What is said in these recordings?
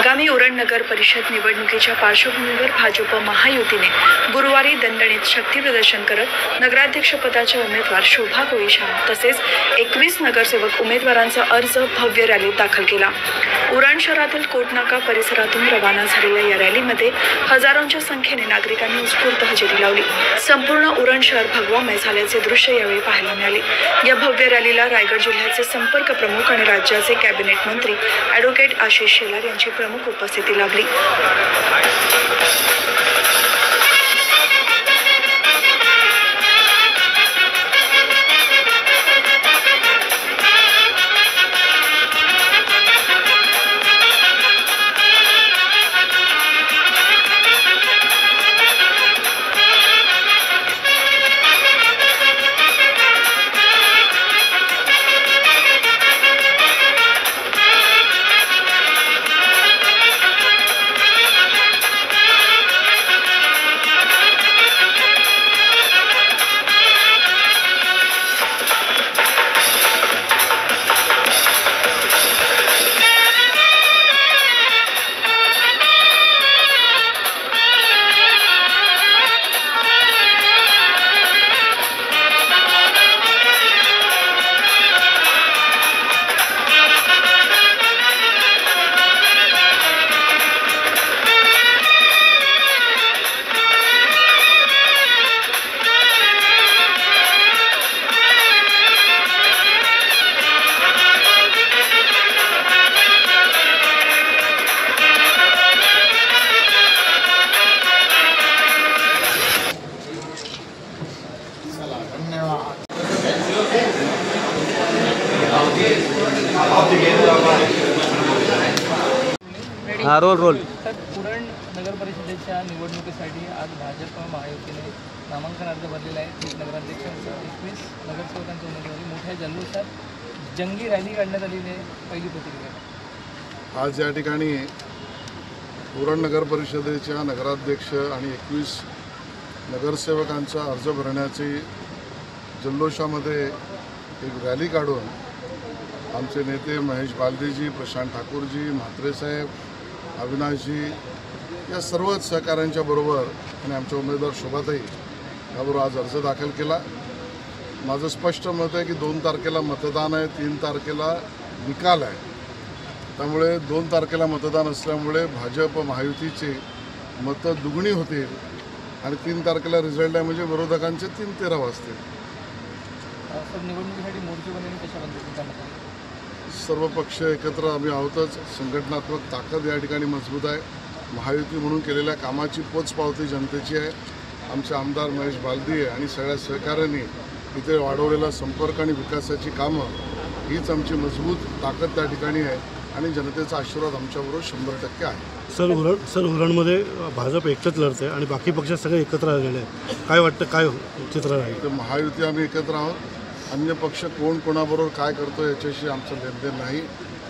आगामी उरण नगर परिषद निवडणुकीच्या पार्श्वभूमीवर भाजप महायुतीने गुरुवारी दणदणीत शक्ती प्रदर्शन करत नगराध्यक्षपदाच्या उमेदवार शोभा कोळीशाह तसेच 21 नगरसेवक उमेदवारांचा अर्ज भव्य रॅलीत दाखल केला। उरण शहरातील कोटनाका परिसरातून रवाना झालेल्या या रॅलीमध्ये हजारोंच्या संख्येने नागरिकांनी उत्स्फूर्त हजेरी लावली। संपूर्ण उरण शहर भगवामय झाल्याचे दृश्य यावेळी पाहायला मिळाले। या भव्य रॅलीला रायगड जिल्ह्याचे संपर्क प्रमुख आणि राज्याचे कॅबिनेट मंत्री ॲडव्होकेट आशिष शेलार यांची प्रमुख उपस्थिती लाभली। रोल तर उरण नगर परिषदेच्या निवडणुकीसाठी आज भाजप महायुतीने नामांकन अर्ज भरलेला आहे। 30 नगराध्यक्षांचा 21 नगरसेवकांची उमेदवारी मोठ्या जल्लोषात जंगी रॅली काढण्यात आलेली आहे। पहिली प्रतिक्रिया आज या ठिकाणी उरण नगर परिषदेच्या नगराध्यक्ष आणि 21 नगरसेवकांचा अर्ज भरण्याची जल्लोषामध्ये एक रॅली काढून आमचे नेते महेश बालदीजी, प्रशांत ठाकूरजी, म्हात्रे साहेब, अविनाशजी या सर्वच सहकाऱ्यांच्या बरोबर आणि आमच्या उमेदवार शोभाताई याबरोबर आज अर्ज दाखल केला। माझं स्पष्ट मत आहे की 2 तारखेला मतदान आहे, 3 तारखेला निकाल आहे। त्यामुळे 2 तारखेला मतदान असल्यामुळे भाजप महायुतीची मतं दुगणी होतील आणि 3 तारखेला रिझल्ट आहे म्हणजे विरोधकांचे 3-13 वाजतील। निवडणुकीसाठी मोर्चे बनवणे कशा पद्धतीने सर्व पक्ष एकत्र आम्ही आहोतच। संघटनात्मक ताकद या ठिकाणी मजबूत आहे। महायुती म्हणून केलेल्या कामाची पोचपावती जनतेची आहे। आमचे आमदार महेश बालदी आणि सगळ्या सहकाऱ्यांनी इथे वाढवलेला संपर्क आणि विकासाची कामं हीच आमची मजबूत ताकद त्या ठिकाणी आहे आणि जनतेचा आशीर्वाद आमच्याबरोबर 100% आहे। सर उरणमध्ये भाजप एकच लढते आणि बाकी पक्ष सगळे एकत्र आलेले आहेत। काय वाटतं, काय चित्र आहे? तर महायुती आम्ही एकत्र आहोत। अन्य पक्ष कोण कोणाबरोबर काय करतो याच्याशी आमचं लेनदेन नाही,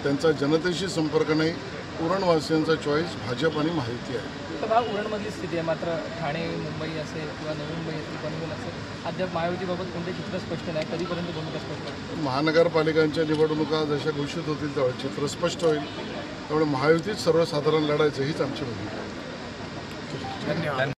त्यांचा जनतेशी संपर्क नाही। उरणवासियांचा चॉईस भाजप आणि महायुती आहे। तर उरणमधली स्थिती आहे, मात्र ठाणे, मुंबई असेल किंवा नवी मुंबई असेल, पनवेल असेल, अद्याप महायुतीबाबत कोणते चित्र स्पष्ट नाही। कधीपर्यंत भूमिका स्पष्ट होईल? महानगरपालिकांच्या निवडणुका जशा घोषित होतील तेव्हा चित्र स्पष्ट होईल। त्यामुळे महायुतीच सर्वसाधारण लढायचं हीच आमची भूमिका आहे। धन्यवाद।